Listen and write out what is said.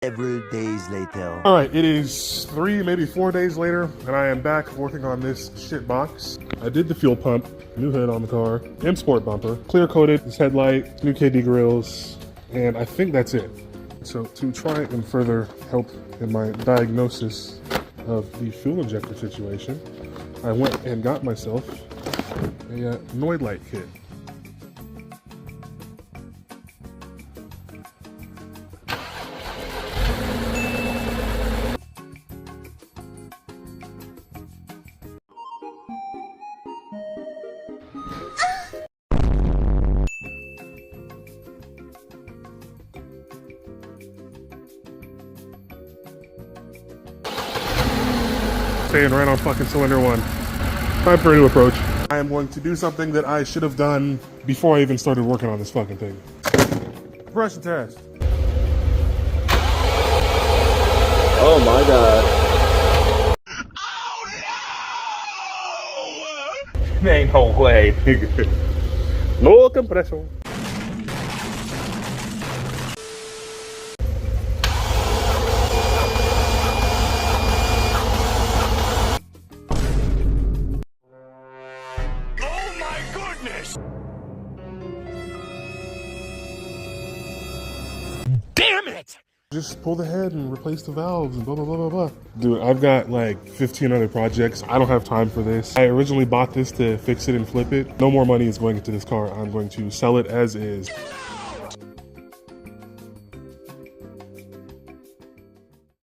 several days later. All right, it is 3, maybe 4 days later, and I am back working on this shit box. I did the fuel pump, new hood on the car, M Sport bumper, clear coated this headlight, new KD grills, and I think that's it. So to try and further help in my diagnosis of the fuel injector situation, I went and got myself a Noid light kit. Staying right on fucking cylinder 1. Time for a new approach. I am going to do something that I should have done before I even started working on this fucking thing. Pressure test. Oh my god. Oh no! Ain't no way, nigga. No compression. Damn it! Just pull the head and replace the valves and blah, blah, blah, blah, blah. Dude, I've got like 15 other projects. I don't have time for this. I originally bought this to fix it and flip it. No more money is going into this car. I'm going to sell it as is.